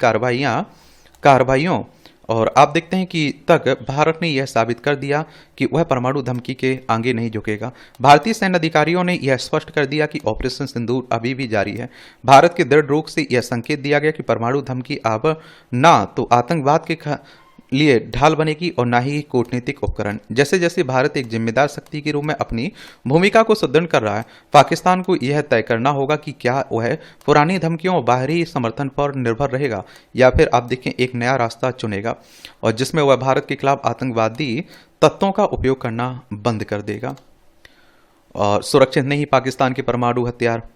कार्रवाइयों और आप देखते हैं कि तक भारत ने यह साबित कर दिया कि वह परमाणु धमकी के आगे नहीं झुकेगा। भारतीय सैन्य अधिकारियों ने यह स्पष्ट कर दिया कि ऑपरेशन सिंदूर अभी भी जारी है। भारत के दृढ़ रुख से यह संकेत दिया गया कि परमाणु धमकी अब ना तो आतंकवाद के लिए ढाल बनेगी और ना ही कूटनीतिक उपकरण। जैसे जैसे भारत एक जिम्मेदार शक्ति के रूप में अपनी भूमिका को सुदृढ़ कर रहा है, पाकिस्तान को यह तय करना होगा कि क्या वह पुरानी धमकियों और बाहरी समर्थन पर निर्भर रहेगा या फिर आप देखें एक नया रास्ता चुनेगा और जिसमें वह भारत के खिलाफ आतंकवादी तत्वों का उपयोग करना बंद कर देगा। और सुरक्षित नहीं पाकिस्तान के परमाणु हथियार,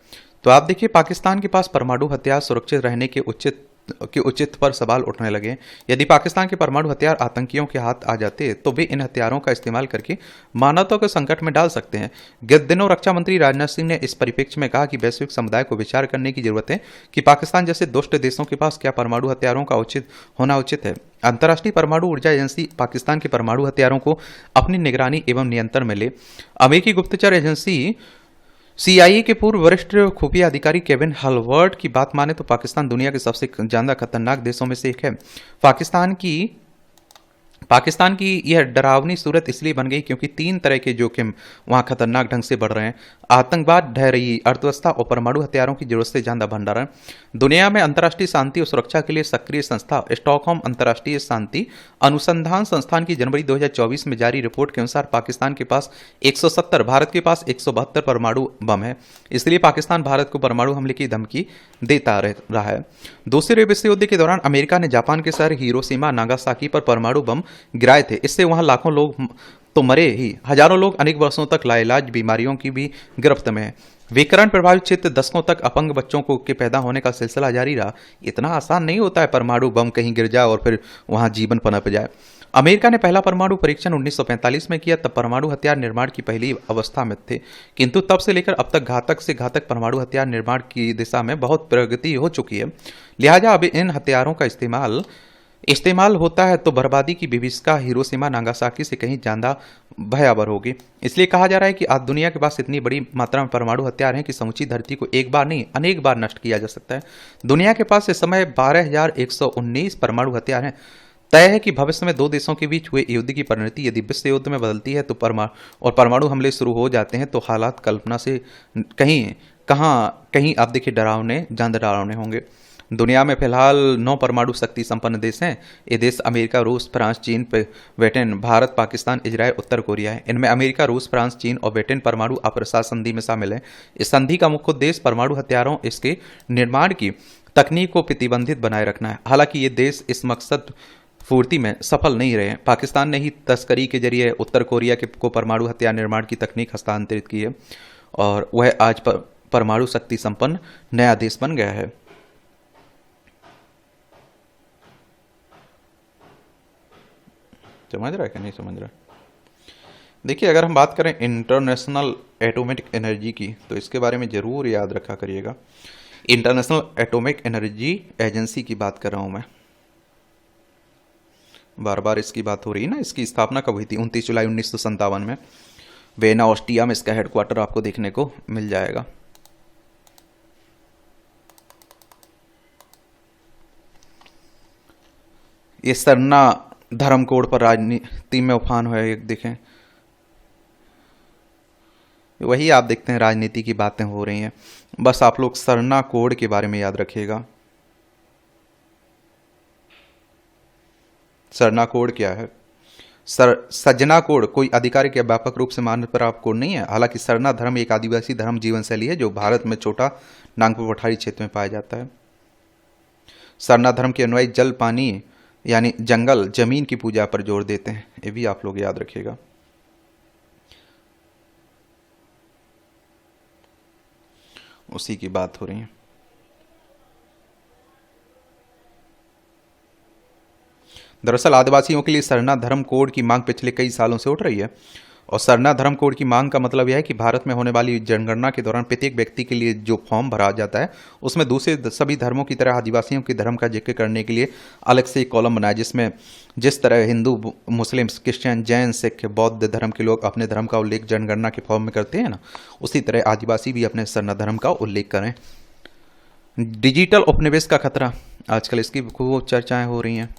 तो आप देखिए पाकिस्तान के पास परमाणु हथियार सुरक्षित रहने के उचित पर सवाल उठने लगे। यदि पाकिस्तान के परमाणु हथियार आतंकियों के हाथ आ जाते तो वे इन हथियारों का इस्तेमाल करके मानवता को संकट में डाल सकते हैं। गत दिनों रक्षा मंत्री राजनाथ सिंह ने इस परिप्रेक्ष्य में कहा कि वैश्विक समुदाय को विचार करने की जरूरत है कि पाकिस्तान जैसे दुष्ट देशों के पास क्या परमाणु हथियारों का होना उचित है। अंतर्राष्ट्रीय परमाणु ऊर्जा एजेंसी पाकिस्तान के परमाणु हथियारों को अपनी निगरानी एवं नियंत्रण में ले। अमेरिकी गुप्तचर एजेंसी CIA के पूर्व वरिष्ठ खुफिया अधिकारी केविन हलवर्ट की बात माने तो पाकिस्तान दुनिया के सबसे ज्यादा खतरनाक देशों में से एक है। पाकिस्तान की यह डरावनी सूरत इसलिए बन गई क्योंकि 3 तरह के जोखिम वहां खतरनाक ढंग से बढ़ रहे हैं: आतंकवाद, ढह रही अर्थव्यवस्था और परमाणु हथियारों की जरूरत से ज्यादा भंडारण। दुनिया में अंतर्राष्ट्रीय शांति और सुरक्षा के लिए सक्रिय संस्था स्टॉकहोम अंतर्राष्ट्रीय शांति अनुसंधान संस्थान की जनवरी 2024 में जारी रिपोर्ट के अनुसार पाकिस्तान के पास 170, भारत के पास 172 परमाणु बम है। इसलिए पाकिस्तान भारत को परमाणु हमले की धमकी देता रहा है। दूसरे विश्व युद्ध के दौरान अमेरिका ने जापान के शहर हिरोशिमा नागासाकी पर परमाणु बम गिराए थे। इससे वहां लाखों लोग तो मरे ही, हजारों लोग अनेक वर्षों तक लाइलाज बीमारियों की भी गिरफ्त में है। विकिरण प्रभावित क्षेत्र दशकों तक अपंग बच्चों को के पैदा होने का सिलसिला जारी रहा। इतना आसान नहीं होता है परमाणु बम कहीं गिर जाए और फिर वहां जीवन पनप जाए। अमेरिका ने पहला परमाणु परीक्षण 1945 में किया, तब परमाणु हथियार निर्माण की पहली अवस्था में थे, किंतु तब से लेकर अब तक घातक से घातक परमाणु हथियार निर्माण की दिशा में बहुत प्रगति हो चुकी है। लिहाजा अब इन हथियारों का इस्तेमाल इस्तेमाल होता है तो बर्बादी की विभीषिका हिरोशिमा नागासाकी से कहीं ज्यादा भयावह होगी। इसलिए कहा जा रहा है कि आज दुनिया के पास इतनी बड़ी मात्रा में परमाणु हथियार हैं कि समूची धरती को एक बार नहीं अनेक बार नष्ट किया जा सकता है। दुनिया के पास इस समय 12,119 परमाणु हथियार हैं। तय है कि भविष्य में दो देशों के बीच हुए युद्ध की परिणति यदि विश्व युद्ध में बदलती है तो परमाणु हमले शुरू हो जाते हैं तो हालात कल्पना से कहीं आप देखिए डरावने ज्यादा डरावने होंगे। दुनिया में फिलहाल 9 परमाणु शक्ति संपन्न देश हैं। ये देश अमेरिका, रूस, फ्रांस, चीन, ब्रिटेन, भारत, पाकिस्तान, इजराइल, उत्तर कोरिया है। इनमें अमेरिका, रूस, फ्रांस, चीन और ब्रिटेन परमाणु अप्रसार संधि में शामिल है। इस संधि का मुख्य उद्देश्य परमाणु हथियारों इसके निर्माण की तकनीक को प्रतिबंधित बनाए रखना है। हालांकि ये देश इस मकसद पूर्ति में सफल नहीं रहे। पाकिस्तान ने ही तस्करी के जरिए उत्तर कोरिया को परमाणु हथियार निर्माण की तकनीक हस्तांतरित की है और वह आज परमाणु शक्ति संपन्न नया देश बन गया है। समझ रहा है कि नहीं समझ रहा? देखिए, अगर हम बात करें इंटरनेशनल एटॉमिक एनर्जी की तो इसके बारे में ज़रूर याद रखा करिएगा। इंटरनेशनल एटॉमिक एनर्जी एजेंसी की बात कर रहा हूँ मैं, बार बार इसकी बात हो रही है ना। इसकी स्थापना कब हुई थी? 29 जुलाई 1957 में वेना, ऑस्ट्रिया में इसका हेडक्वार्टर आपको देखने को मिल जाएगा। ये सरना धर्म कोड पर राजनीति में उफान हुआ है, देखें वही आप देखते हैं राजनीति की बातें हो रही हैं। बस आप लोग सरना कोड के बारे में याद रखिएगा। सरना कोड क्या है? सजना कोड कोई आधिकारिक या व्यापक रूप से मान्य प्राप्त कोड नहीं है। हालांकि सरना धर्म एक आदिवासी धर्म जीवन शैली है जो भारत में छोटा नागपुर पठारी क्षेत्र में पाया जाता है। सरना धर्म के अनुयायी जल, पानी यानी जंगल, जमीन की पूजा पर जोर देते हैं। ये भी आप लोग याद रखिएगा। उसी की बात हो रही है। दरअसल आदिवासियों के लिए सरना धर्म कोड की मांग पिछले कई सालों से उठ रही है और सरना धर्म कोड की मांग का मतलब यह है कि भारत में होने वाली जनगणना के दौरान प्रत्येक व्यक्ति के लिए जो फॉर्म भरा जाता है उसमें दूसरे सभी धर्मों की तरह आदिवासियों के धर्म का जिक्र करने के लिए अलग से एक कॉलम बनाए, जिसमें जिस तरह हिंदू, मुस्लिम, क्रिश्चियन, जैन, सिख, बौद्ध धर्म के लोग अपने धर्म का उल्लेख जनगणना के फॉर्म में करते हैं ना, उसी तरह आदिवासी भी अपने सरना धर्म का उल्लेख करें। डिजिटल उपनिवेश का खतरा, आजकल इसकी खूब चर्चाएं हो रही हैं।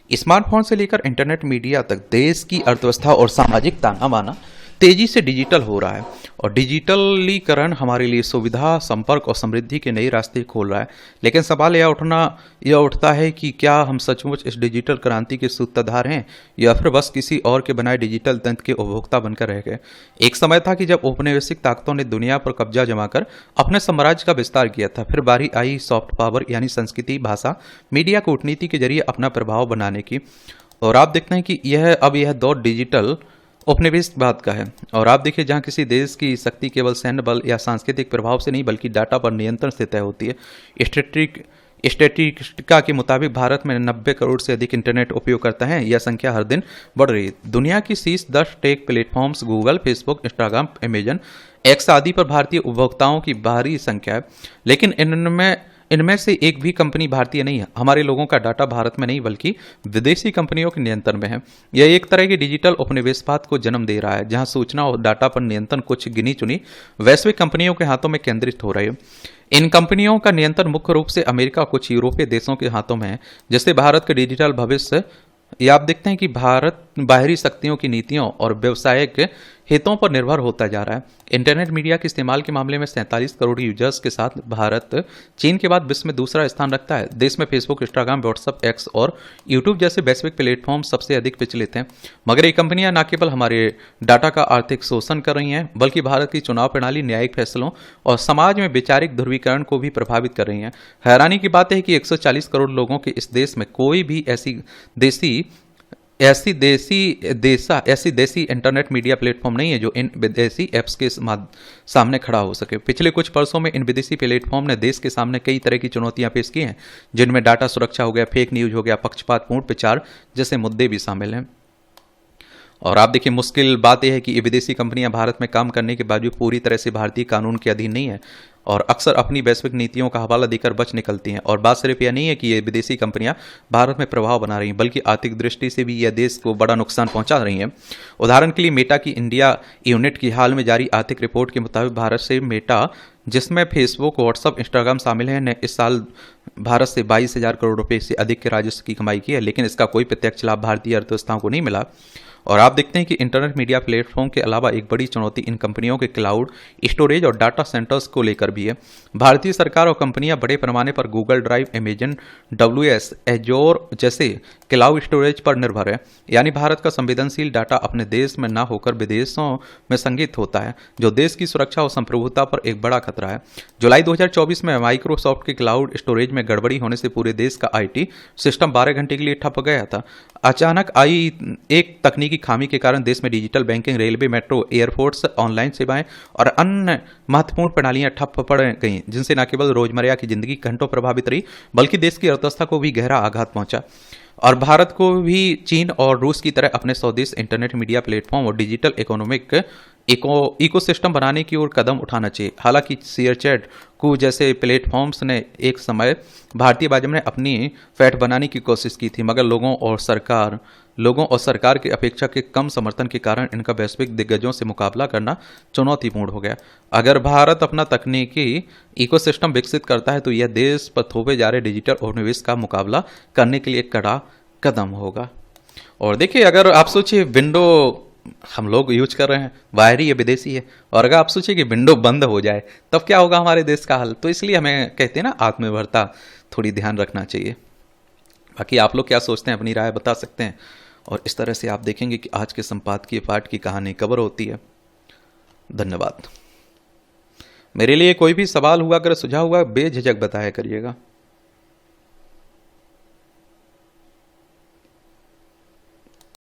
स्मार्टफोन से लेकर इंटरनेट मीडिया तक देश की अर्थव्यवस्था और सामाजिक ताना बाना तेजी से डिजिटल हो रहा है और डिजिटलीकरण हमारे लिए सुविधा, संपर्क और समृद्धि के नए रास्ते खोल रहा है। लेकिन सवाल यह उठता है कि क्या हम सचमुच इस डिजिटल क्रांति के सूत्रधार हैं या फिर बस किसी और के बनाए डिजिटल तंत्र के उपभोक्ता बनकर रह गए। एक समय था कि जब औपनिवेशिक ताकतों ने दुनिया पर कब्जा जमाकर अपने साम्राज्य का विस्तार किया था। फिर बारी आई सॉफ्ट पावर यानी संस्कृति, भाषा, मीडिया, कूटनीति के जरिए अपना प्रभाव बनाने की। और आप देखते हैं कि यह दौर डिजिटल उपनिवेशवाद का है। और आप देखिए, जहां किसी देश की शक्ति केवल सैन्य बल या सांस्कृतिक प्रभाव से नहीं बल्कि डाटा पर नियंत्रण से तय होती है। स्टैटिस्टिका के मुताबिक भारत में 90 करोड़ से अधिक इंटरनेट उपयोगकर्ता हैं। यह संख्या हर दिन बढ़ रही है। दुनिया की शीर्ष 10 tech platforms Google, Facebook, Instagram, Amazon, X आदि पर भारतीय उपभोक्ताओं की भारी संख्या है। लेकिन इनमें से एक भी कंपनी भारतीय नहीं है। हमारे लोगों का डाटा भारत में नहीं बल्कि विदेशी कंपनियों के नियंत्रण में है। यह एक तरह की डिजिटल उपनिवेशवाद को जन्म दे रहा है, जहां सूचना और डाटा पर नियंत्रण कुछ गिनी चुनी वैश्विक कंपनियों के हाथों में केंद्रित हो रही है। इन कंपनियों का नियंत्रण मुख्य रूप से अमेरिका और कुछ यूरोपीय देशों के हाथों में है, जिससे भारत के डिजिटल भविष्य ये आप देखते हैं कि भारत बाहरी शक्तियों की नीतियों और व्यवसायिक हितों पर निर्भर होता जा रहा है। इंटरनेट मीडिया के इस्तेमाल के मामले में 47 करोड़ यूजर्स के साथ भारत चीन के बाद विश्व में दूसरा स्थान रखता है। देश में फेसबुक, इंस्टाग्राम, व्हाट्सएप, एक्स और यूट्यूब जैसे वैश्विक प्लेटफॉर्म सबसे अधिक प्रचलित हैं। मगर ये कंपनियां न केवल हमारे डाटा का आर्थिक शोषण कर रही हैं बल्कि भारत की चुनाव प्रणाली, न्यायिक फैसलों और समाज में वैचारिक ध्रुवीकरण को भी प्रभावित कर रही हैं। हैरानी की बात है कि 140 करोड़ लोगों के इस देश में कोई भी ऐसी देसी इंटरनेट मीडिया प्लेटफॉर्म नहीं है जो इन विदेशी ऐप्स के सामने खड़ा हो सके। पिछले कुछ वर्षों में इन विदेशी प्लेटफॉर्म ने देश के सामने कई तरह की चुनौतियां पेश की हैं, जिनमें डाटा सुरक्षा हो गया, फेक न्यूज हो गया, पक्षपातपूर्ण प्रचार जैसे मुद्दे भी शामिल हैं। और आप देखिए, मुश्किल बात यह है कि ये विदेशी कंपनियां भारत में काम करने के बावजूद पूरी तरह से भारतीय कानून के अधीन नहीं है और अक्सर अपनी वैश्विक नीतियों का हवाला देकर बच निकलती हैं। और बात सिर्फ यह नहीं है कि ये विदेशी कंपनियां भारत में प्रभाव बना रही हैं, बल्कि आर्थिक दृष्टि से भी यह देश को बड़ा नुकसान पहुंचा रही हैं। उदाहरण के लिए मेटा की इंडिया यूनिट की हाल में जारी आर्थिक रिपोर्ट के मुताबिक भारत से मेटा, जिसमें फेसबुक, व्हाट्सअप, इंस्टाग्राम शामिल हैं, ने इस साल भारत से 22,000 करोड़ रुपए से अधिक के राजस्व की कमाई की है, लेकिन इसका कोई प्रत्यक्ष लाभ भारतीय अर्थव्यवस्थाओं को नहीं मिला। और आप देखते हैं कि इंटरनेट मीडिया प्लेटफॉर्म के अलावा एक बड़ी चुनौती इन कंपनियों के क्लाउड स्टोरेज और डाटा सेंटर्स को लेकर भी है। भारतीय सरकार और कंपनियां बड़े पैमाने पर गूगल ड्राइव, अमेजन AWS, एजोर जैसे क्लाउड स्टोरेज पर निर्भर है। यानी भारत का संवेदनशील डाटा अपने देश में ना होकर विदेशों में संग्रहित होता है, जो देश की सुरक्षा और संप्रभुता पर एक बड़ा खतरा है। जुलाई 2024 में माइक्रोसॉफ्ट के क्लाउड स्टोरेज में गड़बड़ी होने से पूरे देश का IT सिस्टम 12 घंटे के लिए ठप गया था। अचानक आई एक तकनीकी खामी के कारण देश में digital banking, railway, metro, air force, online सेवाएं और अन्य महत्वपूर्ण प्रणालियां ठप पड़ गईं, जिनसे न केवल रोजमर्रा की जिंदगी घंटों प्रभावित रही, बल्कि देश की अर्थव्यवस्था को भी गहरा आघात पहुंचा। और भारत को भी चीन और रूस की तरह अपने स्वदेश इंटरनेट मीडिया प्लेटफॉर्म और डिजिटल इकोनॉमिक इकोसिस्टम बनाने की ओर कदम उठाना चाहिए। हालांकि शेयरचैट को जैसे प्लेटफॉर्म्स ने एक समय भारतीय बाजार में अपनी फैट बनाने की कोशिश की थी, मगर लोगों और सरकार की अपेक्षा के कम समर्थन के कारण इनका वैश्विक दिग्गजों से मुकाबला करना चुनौतीपूर्ण हो गया। अगर भारत अपना तकनीकी इकोसिस्टम विकसित करता है तो यह देश पर थोपे जा रहे डिजिटल उपनिवेश का मुकाबला करने के लिए एक कड़ा कदम होगा। और देखिए, अगर आप सोचिए विंडो हम लोग यूज कर रहे हैं, बाहरी है, विदेशी है, और अगर आप सोचिए कि विंडो बंद हो जाए तब क्या होगा हमारे देश का हाल। तो इसलिए हमें कहते हैं ना, आत्मनिर्भरता थोड़ी ध्यान रखना चाहिए। बाकी आप लोग क्या सोचते हैं, अपनी राय बता सकते हैं। और इस तरह से आप देखेंगे कि आज के संपादकीय पाठ की कहानी कवर होती है। धन्यवाद। मेरे लिए कोई भी सवाल हुआ, अगर सुझाव हुआ, बेझिझक बताया करिएगा।